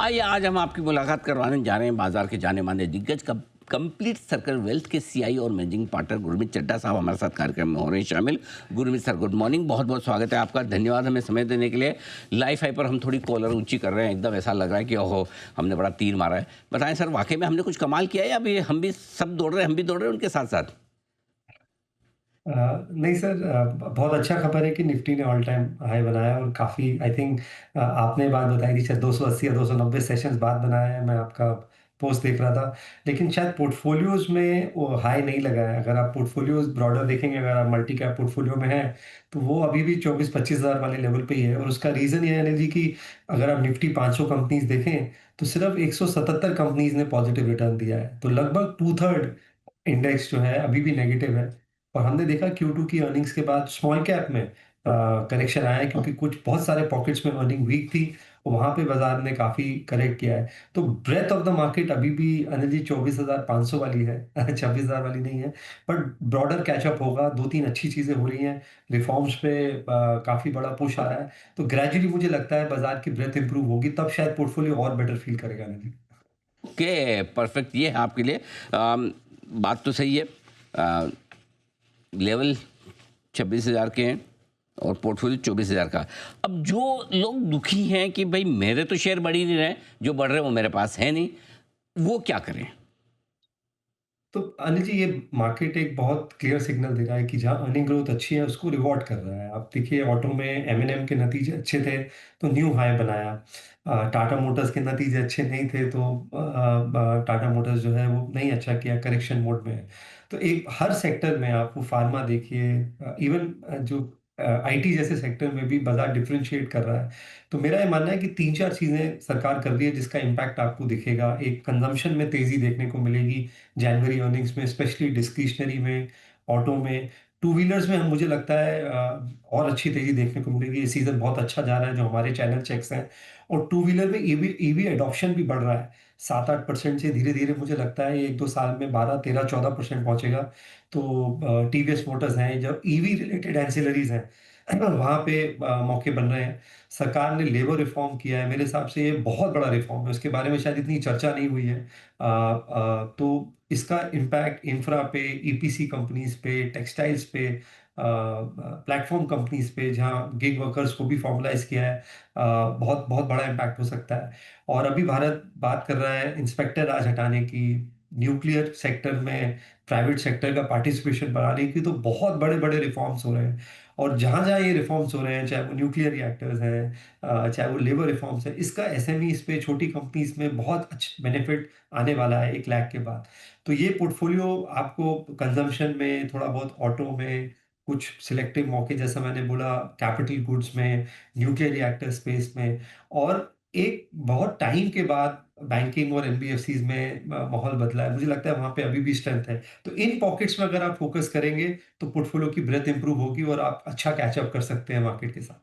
आइए आज हम आपकी मुलाकात करवाने जा रहे हैं बाजार के जाने माने दिग्गज कंप्लीट सर्कल वेल्थ के सीआई और मैनेजिंग पार्टनर गुरमीत चड्ढा साहब हमारे साथ कार्यक्रम में हो रहे हैं शामिल। गुरमीत सर, गुड मॉर्निंग, बहुत बहुत स्वागत है आपका। धन्यवाद हमें समय देने के लिए। लाइफ हाई पर हम थोड़ी कॉलर ऊंची कर रहे हैं, एकदम ऐसा लग रहा है कि ओहो हमने बड़ा तीर मारा है। बताएं सर, वाकई में हमने कुछ कमाल किया है या अभी हम भी सब दौड़ रहे हैं, हम भी दौड़ रहे हैं उनके साथ साथ? नहीं सर, बहुत अच्छा खबर है कि निफ्टी ने ऑल टाइम हाई बनाया और काफ़ी आई थिंक आपने बात बताई थी शायद 280 या 290 सेशंस बाद बनाया है। मैं आपका पोस्ट देख रहा था, लेकिन शायद पोर्टफोलियोज में वो हाई नहीं लगा है। अगर आप पोर्टफोलियोज ब्रॉडर देखेंगे, अगर आप मल्टी कैप पोर्टफोलियो में हैं, तो वो अभी भी 24-25 हज़ार वाले लेवल पे ही है। और उसका रीज़न ये है अनिल जी कि अगर आप निफ्टी 500 कंपनीज देखें, तो सिर्फ 177 कंपनीज ने पॉजिटिव रिटर्न दिया है। तो लगभग टू थर्ड इंडेक्स जो है अभी भी नेगेटिव है। और हमने देखा Q2 की अर्निंग्स के बाद स्मॉल कैप में करेक्शन आया है, क्योंकि कुछ बहुत सारे पॉकेट्स में अर्निंग वीक थी, वहां पे बाजार ने काफी करेक्ट किया है। तो ब्रेथ ऑफ द मार्केट अभी भी अनिल जी 24,500 वाली है 26,000 वाली नहीं है। बट ब्रॉडर कैचअप होगा, दो तीन अच्छी चीजें हो रही हैं, रिफॉर्म्स पे काफी बड़ा पुश आ रहा है। तो ग्रेजुअली मुझे लगता है बाजार की ब्रेथ इंप्रूव होगी, तब शायद पोर्टफोलियो और बेटर फील करेगा अनिल जी। ओके, परफेक्ट, ये है आपके लिए। बात तो सही है। लेवल 26,000 के हैं और पोर्टफोलियो 24,000 का। अब जो लोग दुखी हैं कि भाई मेरे तो शेयर बढ़ ही नहीं रहे, जो बढ़ रहे हैं वो मेरे पास है नहीं, वो क्या करें? तो अनिल जी, ये मार्केट एक बहुत क्लियर सिग्नल दे रहा है कि जहाँ अर्निंग ग्रोथ अच्छी है उसको रिवॉर्ड कर रहा है। आप देखिए, ऑटो में एम&एम के नतीजे अच्छे थे तो न्यू हाई बनाया। टाटा मोटर्स के नतीजे अच्छे नहीं थे तो टाटा मोटर्स जो है वो नहीं अच्छा किया, करेक्शन मोड में है। तो एक हर सेक्टर में आप वो फार्मा देखिए, इवन जो आईटी जैसे सेक्टर में भी बाजार डिफरेंशिएट कर रहा है। तो मेरा ये मानना है कि तीन चार चीजें सरकार कर रही है जिसका इम्पैक्ट आपको दिखेगा। एक, कंजम्पशन में तेजी देखने को मिलेगी जनवरी अर्निंग्स में, स्पेशली डिस्क्रिशनरी में, ऑटो में। टू व्हीलर्स में हम मुझे लगता है और अच्छी तेजी देखने को मिलेगी। ये सीजन बहुत अच्छा जा रहा है जो हमारे चैनल चेक्स हैं। और टू व्हीलर में ईवी ईवी एडॉप्शन भी बढ़ रहा है। 7-8% से धीरे धीरे मुझे लगता है एक दो साल में 12-13-14% पहुंचेगा। तो टीवीएस मोटर्स हैं, जो ईवी रिलेटेड एंसिलरीज हैं वहां पे मौके बन रहे हैं। सरकार ने लेबर रिफॉर्म किया है, मेरे हिसाब से ये बहुत बड़ा रिफॉर्म है, उसके बारे में शायद इतनी चर्चा नहीं हुई है। तो इसका इम्पैक्ट इंफ्रा पे, ईपीसी कंपनीज पे, टेक्सटाइल्स पे, प्लेटफॉर्म कंपनीज पे, जहां गिग वर्कर्स को भी फॉर्मलाइज किया है, बहुत बहुत बड़ा इम्पैक्ट हो सकता है। और अभी भारत बात कर रहा है इंस्पेक्टर राज हटाने की, न्यूक्लियर सेक्टर में प्राइवेट सेक्टर का पार्टिसिपेशन बढ़ाने की। तो बहुत बड़े बड़े रिफॉर्म्स हो रहे हैं। और जहां जहां ये रिफॉर्म्स हो रहे हैं, चाहे वो न्यूक्लियर रिएक्टर्स हैं, चाहे वो लेबर रिफॉर्म्स है, इसका एसएमईज पे, छोटी कंपनीज में बहुत अच्छा बेनिफिट आने वाला है 1 लाख के बाद। तो ये पोर्टफोलियो आपको कंजम्पशन में, थोड़ा बहुत ऑटो में, कुछ सिलेक्टिव मौके जैसा मैंने बोला कैपिटल गुड्स में, न्यूक्लियर रिएक्टर स्पेस में, और एक बहुत टाइम के बाद बैंकिंग और एनबीएफसीज में माहौल बदला है। मुझे लगता है वहां पे अभी भी स्ट्रेंथ है। तो इन पॉकेट्स में अगर आप फोकस करेंगे, तो पोर्टफोलियो की ब्रेथ इंप्रूव होगी और आप अच्छा कैचअप कर सकते हैं मार्केट के साथ।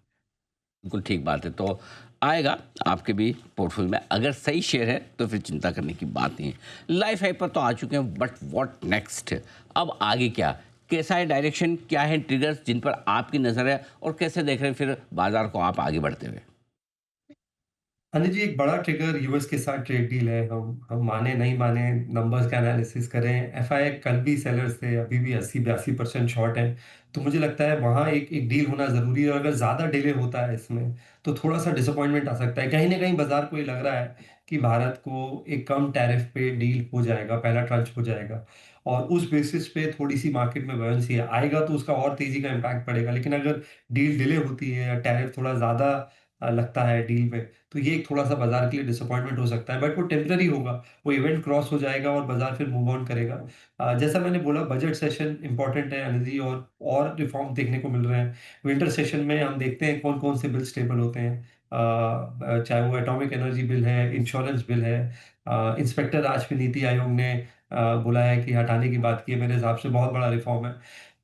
बिल्कुल ठीक बात है। तो आएगा आपके भी पोर्टफोलियो में, अगर सही शेयर है तो फिर चिंता करने की बात नहीं है। लाइफ हाई पर तो आ चुके हैं, बट व्हाट नेक्स्ट? अब आगे क्या? कैसा है डायरेक्शन? क्या है ट्रिगर्स जिन पर आपकी नज़र है और कैसे देख रहे हैं फिर बाजार को आप आगे बढ़ते हुए? अनिल जी, एक बड़ा ट्रिगर यूएस के साथ ट्रेड डील है। हम माने नहीं माने, नंबर्स का एनालिसिस करें, एफआई कल भी सेलर्स थे, अभी भी 80-82% शॉर्ट है। तो मुझे लगता है वहाँ एक एक डील होना जरूरी है। और अगर ज्यादा डिले होता है इसमें, तो थोड़ा सा डिसअपॉइंटमेंट आ सकता है। कहीं ना कहीं बाजार को ये लग रहा है कि भारत को एक कम टैरिफ पे डील हो जाएगा, पहला ट्रांच हो जाएगा। और उस बेसिस पे थोड़ी सी मार्केट में वैलेंसी आएगा, तो उसका और तेजी का इम्पैक्ट पड़ेगा। लेकिन अगर डील डिले होती है या टैरिफ थोड़ा ज्यादा लगता है डील में, तो ये एक थोड़ा-सा बाज़ार के लिए डिसअपॉइंटमेंट हो सकता है, बट वो टेम्परेरी होगा। वो इवेंट क्रॉस हो जाएगा और बाज़ार फिर मूव ऑन करेगा। जैसा मैंने बोला, बजट सेशन इम्पोर्टेंट है अनिल जी, और रिफॉर्म देखने को मिल रहे हैं। विंटर सेशन में हम देखते हैं कौन-कौन से बिल स्टेबल होते हैं। चाहे वो एटॉमिक एनर्जी बिल है, इंश्योरेंस बिल है, इंस्पेक्टर राज पे नीति आयोग ने बोला है कि हटाने की बात की है, मेरे हिसाब से बहुत बड़ा रिफॉर्म है।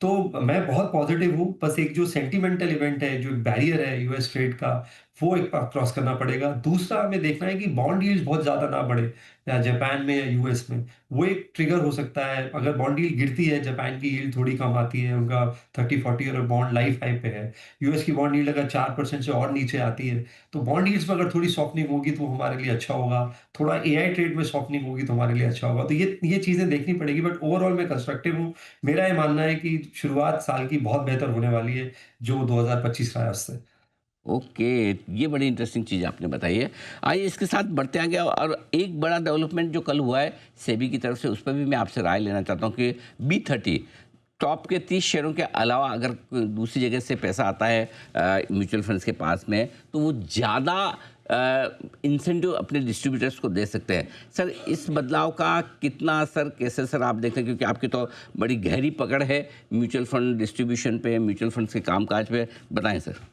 तो मैं बहुत पॉजिटिव हूँ, बस एक जो सेंटिमेंटल इवेंट है, जो बैरियर है यूएस ट्रेड का, वो एक पाथ क्रॉस करना पड़ेगा। दूसरा हमें देखना है कि बॉन्ड यील्ड्स बहुत ज़्यादा ना बढ़े, या जापान में या यूएस में। वो एक ट्रिगर हो सकता है। अगर बॉन्ड यील्ड गिरती है, जापान की यील्ड थोड़ी कम आती है, उनका 30-40 ईयर बॉन्ड लाइफ हाई पे है। यूएस की बॉन्ड यील्ड अगर 4% से और नीचे आती है, तो बॉन्ड यील्ड्स में अगर थोड़ी सॉफ्टनिंग होगी तो हमारे लिए अच्छा होगा। थोड़ा एआई ट्रेड में सॉफ्टनिंग होगी तो हमारे लिए अच्छा होगा। तो ये चीज़ें देखनी पड़ेगी, बट ओवरऑल मैं कंस्ट्रक्टिव हूँ। मेरा ये मानना है कि शुरुआत साल की बहुत बेहतर होने वाली है, जो 2025 रहा है उससे। ओके, ये बड़ी इंटरेस्टिंग चीज़ आपने बताई है। आइए इसके साथ बढ़ते आगे और एक बड़ा डेवलपमेंट जो कल हुआ है सेबी की तरफ से, उस पर भी मैं आपसे राय लेना चाहता हूँ कि बी 30 टॉप के 30 शेयरों के अलावा अगर कोई दूसरी जगह से पैसा आता है म्यूचुअल फंड्स के पास में, तो वो ज़्यादा इंसेंटिव अपने डिस्ट्रीब्यूटर्स को दे सकते हैं। सर, इस बदलाव का कितना असर, कैसे सर आप देखते हैं, क्योंकि आपकी तो बड़ी गहरी पकड़ है म्यूचुअल फंड डिस्ट्रीब्यूशन पे, म्यूचुअल फंड्स के कामकाज पे, बताएं सर।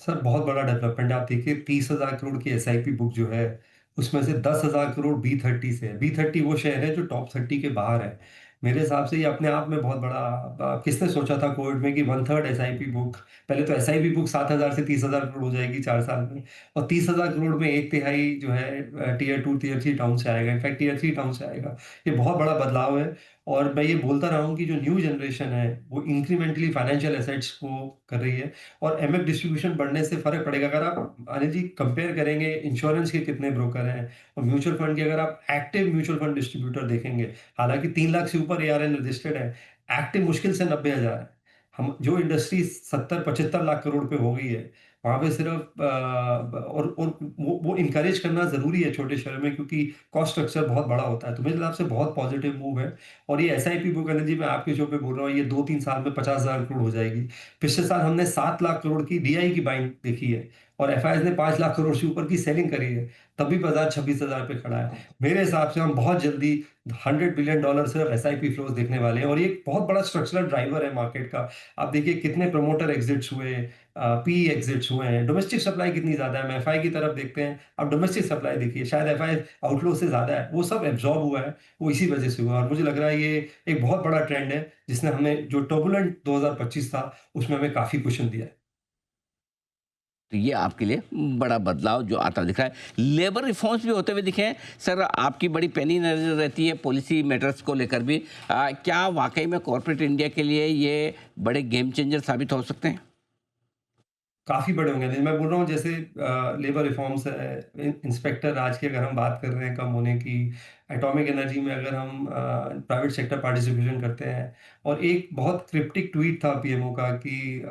सर, बहुत बड़ा डेवलपमेंट है। आप देखिए 30,000 करोड़ की एसआईपी बुक जो है, उसमें से 10,000 करोड़ बी 30 से है। बी 30 वो शेयर है जो टॉप 30 के बाहर है। मेरे हिसाब से ये अपने आप में बहुत बड़ा, किसने सोचा था कोविड में कि वन थर्ड एसआईपी बुक, पहले तो एसआईपी बुक 7,000 से 30,000 करोड़ हो जाएगी 4 साल में, और 30,000 करोड़ में एक तिहाई जो है टीयर 2 टीयर 3 टाउन से आएगा, इनफैक्ट टीयर 3 टाउन से आएगा। ये बहुत बड़ा बदलाव है। और मैं ये बोलता रहा हूँ कि जो न्यू जनरेशन है वो इंक्रीमेंटली फाइनेंशियल एसेट्स को कर रही है, और एमएफ डिस्ट्रीब्यूशन बढ़ने से फ़र्क पड़ेगा। अगर आप अनिल जी कंपेयर करेंगे इंश्योरेंस के कितने ब्रोकर हैं और म्यूचुअल फंड के, अगर आप एक्टिव म्यूचुअल फंड डिस्ट्रीब्यूटर देखेंगे, हालाँकि 3 लाख से ऊपर एआरएन रजिस्टर्ड है, एक्टिव मुश्किल से 90,000 है। हम जो इंडस्ट्री 70-75 लाख करोड़ पे हो गई है, वहाँ पे सिर्फ और वो इनकरेज करना ज़रूरी है छोटे शहरों में, क्योंकि कॉस्ट स्ट्रक्चर बहुत बड़ा होता है। तो मेरे हिसाब से बहुत पॉजिटिव मूव है। और ये एसआईपी बुक अनिल जी, मैं आपके शो पे बोल रहा हूँ, ये 2-3 साल में 50,000 करोड़ हो जाएगी। पिछले साल हमने 7 लाख करोड़ की डीआई की बाइंग देखी है, और एफआईआई ने 5 लाख करोड़ से ऊपर की सेलिंग करी है, तब भी बाजार 26,000 पे खड़ा है। मेरे हिसाब से हम बहुत जल्दी $100 बिलियन सिर्फ एसआईपी फ्लोज देखने वाले हैं, और ये एक बहुत बड़ा स्ट्रक्चरल ड्राइवर है मार्केट का। आप देखिए कितने प्रमोटर एग्जिट्स हुए, पी एग्जिट्स हुए हैं, डोमेस्टिक सप्लाई कितनी ज्यादा है। हम एफआई की तरफ देखते हैं, अब डोमेस्टिक सप्लाई देखिए, शायद एफआई आउटफ्लो से ज्यादा है, वो सब एब्जॉर्ब हुआ है, वो इसी वजह से हुआ है। और मुझे लग रहा है ये एक बहुत बड़ा ट्रेंड है, जिसने हमें जो टर्बुलेंट 2025 था, उसमें हमें काफ़ी कुशन दिया है। तो ये आपके लिए बड़ा बदलाव जो आता दिख रहा है। लेबर रिफॉर्म्स भी होते हुए दिखे हैं। सर, आपकी बड़ी पैनी नज़र रहती है पॉलिसी मैटर्स को लेकर भी। क्या वाकई में कॉर्पोरेट इंडिया के लिए ये बड़े गेम चेंजर साबित हो सकते हैं? काफ़ी बड़े होंगे। नहीं, मैं बोल रहा हूँ जैसे लेबर रिफॉर्म्स है, इंस्पेक्टर राज की अगर हम बात कर रहे हैं कम होने की, एटॉमिक एनर्जी में अगर हम प्राइवेट सेक्टर पार्टिसिपेशन करते हैं, और एक बहुत क्रिप्टिक ट्वीट था पीएमओ का कि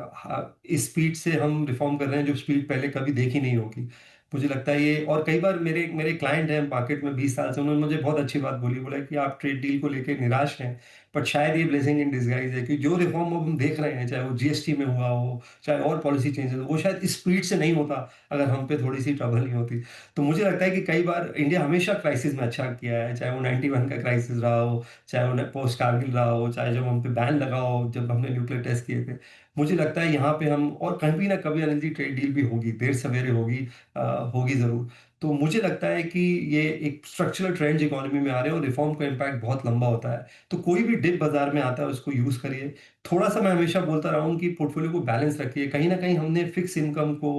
इस स्पीड से हम रिफॉर्म कर रहे हैं जो स्पीड पहले कभी देखी नहीं होगी। मुझे लगता है ये, और कई बार मेरे मेरे क्लाइंट हैं मार्केट में 20 साल से, उन्होंने मुझे बहुत अच्छी बात बोली, बोला कि आप ट्रेड डील को लेके निराश हैं, बट शायद ये ब्लेसिंग इन डिस्गाइज है कि जो रिफॉर्म अब हम देख रहे हैं, चाहे वो जीएसटी में हुआ हो, चाहे और पॉलिसी चेंजेस, वो शायद इस स्पीड से नहीं होता अगर हम पे थोड़ी सी ट्रबल नहीं होती। तो मुझे लगता है कि कई बार इंडिया हमेशा क्राइसिस में अच्छा किया है, चाहे वो 91 का क्राइसिस रहा हो, चाहे वो पोस्ट कारगिल रहा हो, चाहे जब हम पे बैन लगा हो, जब हमने न्यूक्लियर टेस्ट किए थे। मुझे लगता है यहाँ पे हम, और कभी ना कभी अनिल जी ट्रेड डील भी होगी, देर सवेरे होगी, होगी ज़रूर। तो मुझे लगता है कि ये एक स्ट्रक्चरल ट्रेंड्स इकोनॉमी में आ रहे हैं, और रिफॉर्म का इम्पैक्ट बहुत लंबा होता है। तो कोई भी डिप बाजार में आता है उसको यूज़ करिए। थोड़ा-सा मैं हमेशा बोलता रहा हूँ कि पोर्टफोलियो को बैलेंस रखिए। कहीं न कहीं हमने फिक्स इनकम को,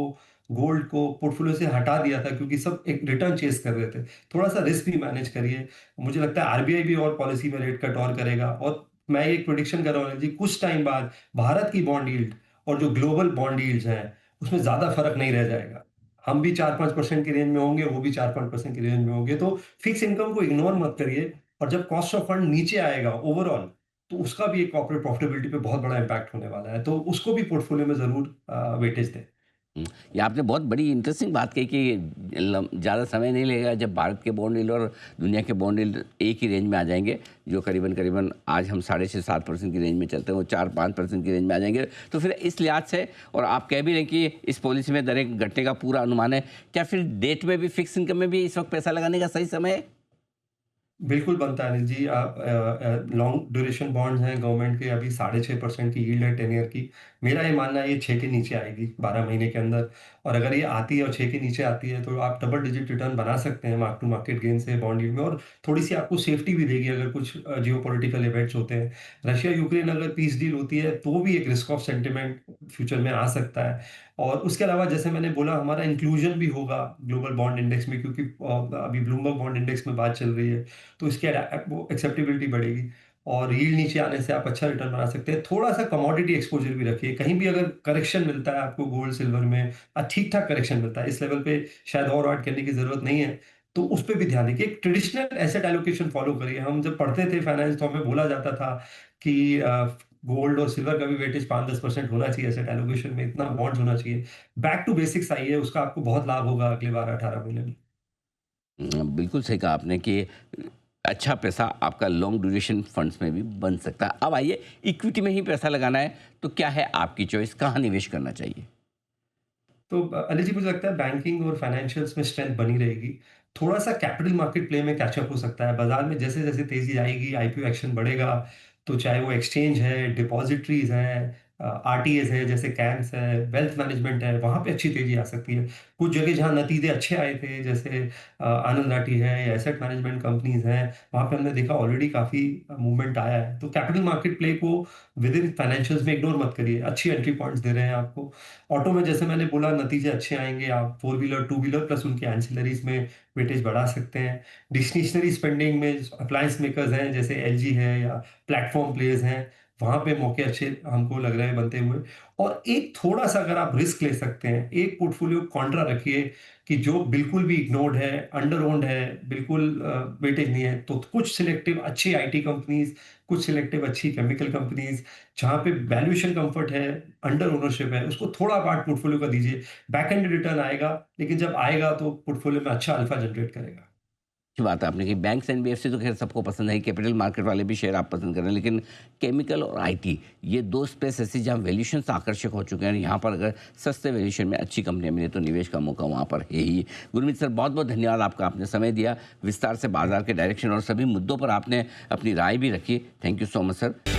गोल्ड को पोर्टफोलियो से हटा दिया था, क्योंकि सब एक रिटर्न चेज़ कर रहे थे। थोड़ा-सा रिस्क भी मैनेज करिए। मुझे लगता है आरबीआई भी और पॉलिसी में रेट कट और करेगा, और मैं एक प्रेडिक्शन कर रहा हूँ जी, कुछ टाइम बाद भारत की बॉन्ड यील्ड और जो ग्लोबल बॉन्ड यील्ड्स हैं, उसमें ज़्यादा फ़र्क नहीं रह जाएगा। हम भी 4-5% की रेंज में होंगे, वो भी 4-5% की रेंज में होंगे। तो फिक्स इनकम को इग्नोर मत करिए, और जब कॉस्ट ऑफ फंड नीचे आएगा ओवरऑल, तो उसका भी एक कॉर्पोरेट प्रॉफिटेबिलिटी पे बहुत बड़ा इम्पैक्ट होने वाला है। तो उसको भी पोर्टफोलियो में ज़रूर वेटेज दें। हुँ, ये आपने बहुत बड़ी इंटरेस्टिंग बात कही कि ज़्यादा समय नहीं लगेगा जब भारत के बॉन्ड यील्ड और दुनिया के बॉन्ड यील्ड एक ही रेंज में आ जाएंगे, जो करीबन आज हम 6.5-7% की रेंज में चलते हैं, वो 4-5% की रेंज में आ जाएंगे। तो फिर इस लिहाज से, और आप कह भी रहे हैं कि इस पॉलिसी में दरें घटने का पूरा अनुमान है, क्या फिर डेट में भी, फिक्स इनकम में भी इस वक्त पैसा लगाने का सही समय है? बिल्कुल बनता है अनिल जी। आप लॉन्ग ड्यूरेशन बॉन्ड्स हैं गवर्नमेंट के, अभी 6.5% की यील्ड है 10 ईयर की। मेरा ये मानना है ये 6 के नीचे आएगी 12 महीने के अंदर, और अगर ये आती है और 6 के नीचे आती है, तो आप डबल डिजिट रिटर्न बना सकते हैं मार्क टू मार्केट गेन से बॉन्ड यील्ड में, और थोड़ी-सी आपको सेफ्टी भी देगी अगर कुछ जियोपॉलिटिकल इवेंट्स होते हैं। रशिया यूक्रेन अगर पीस डील होती है, तो भी एक रिस्क ऑफ सेंटिमेंट फ्यूचर में आ सकता है। और उसके अलावा जैसे मैंने बोला हमारा इंक्लूजन भी होगा ग्लोबल बॉन्ड इंडेक्स में, क्योंकि अभी ब्लूमबर्ग बॉन्ड इंडेक्स में बात चल रही है, तो इसकी वो एक्सेप्टेबिलिटी बढ़ेगी और यील्ड नीचे आने से आप अच्छा रिटर्न बना सकते हैं। थोड़ा-सा कमोडिटी एक्सपोज़र भी रखिए, कहीं भी अगर करेक्शन मिलता है आपको गोल्ड, सिल्वर में ठीक-ठाक करेक्शन मिलता है, इस लेवल पे शायद और ऐड करने की ज़रूरत नहीं है, तो उस पे भी ध्यान दीजिए। एक ट्रेडिशनल एसेट एलोकेशन फ़ॉलो करिए। हम जब पढ़ते थे फाइनेंस तो हमें बोला जाता था कि गोल्ड और सिल्वर का भी वेटेज 5-10% होना चाहिए एसेट एलोकेशन में, इतना बॉन्ड्स होना चाहिए। बैक टू बेसिक्स आइए, उसका आपको बहुत लाभ होगा अगले 12-18 महीने में। बिल्कुल सही कहा आपने कि अच्छा पैसा आपका लॉन्ग ड्यूरेशन फंड्स में भी बन सकता है। अब आइए इक्विटी में ही पैसा लगाना है तो क्या है आपकी चॉइस, कहाँ निवेश करना चाहिए? तो अली जी, मुझे लगता है बैंकिंग और फाइनेंशियल्स में स्ट्रेंथ बनी रहेगी। थोड़ा-सा कैपिटल मार्केट प्ले में कैचअप हो सकता है। बाज़ार में जैसे-जैसे तेज़ी आएगी, आईपीओ एक्शन बढ़ेगा, तो चाहे वो एक्सचेंज है, डिपॉज़िटरीज़ हैं, आरटीएस है, जैसे कैम्स है, वेल्थ मैनेजमेंट है, वहाँ पे अच्छी तेज़ी आ सकती है। कुछ जगह जहाँ नतीजे अच्छे आए थे, जैसे आनंद राठी है या एसेट मैनेजमेंट कंपनीज़ हैं, वहाँ पे हमने देखा ऑलरेडी काफ़ी मूवमेंट आया है। तो कैपिटल मार्केट प्ले को विद इन फाइनेंशियल्स में इग्नोर मत करिए, अच्छी एंट्री पॉइंट्स दे रहे हैं आपको। ऑटो में जैसे मैंने बोला नतीजे अच्छे आएँगे, आप four wheeler, two wheeler plus उनके एंसिलरीज़ में वेटेज बढ़ा सकते हैं। डिस्क्रिशनरी स्पेंडिंग में अप्लायंस मेकर्स हैं जैसे एलजी है या प्लेटफ़ॉर्म प्लेयर्स हैं, वहाँ पे मौके अच्छे हमको लग रहे हैं बनते हुए। और एक थोड़ा-सा अगर आप रिस्क ले सकते हैं, एक पोर्टफ़ोलियो कॉन्ट्रा रखिए कि जो बिल्कुल भी इग्नोर्ड है, अंडर ओन्ड है, बिल्कुल वेटेज नहीं है, तो कुछ सिलेक्टिव अच्छी आईटी कंपनीज़, कुछ सिलेक्टिव अच्छी केमिकल कंपनीज़, जहाँ पे वैल्यूएशन कम्फर्ट है, अंडर ओनरशिप है, उसको थोड़ा पार्ट पोर्टफोलियो का दीजिए। बैक एंड रिटर्न आएगा, लेकिन जब आएगा तो पोर्टफोलियो में अच्छा अल्फा जनरेट करेगा। अच्छी बात है आपने कि बैंक्स एनबीएफसी तो खैर सबको पसंद है, कैपिटल मार्केट वाले भी शेयर आप पसंद कर रहे हैं, लेकिन केमिकल और आईटी ये दो स्पेस ऐसी जहाँ वैल्यूशन आकर्षक हो चुके हैं, यहाँ पर अगर सस्ते वैल्यूशन में अच्छी कंपनियाँ मिले तो निवेश का मौका वहाँ पर है ही। गुरमीत सर, बहुत बहुत धन्यवाद आपका, आपने समय दिया, विस्तार से बाजार के डायरेक्शन और सभी मुद्दों पर आपने अपनी राय भी रखी। Thank you so much sir.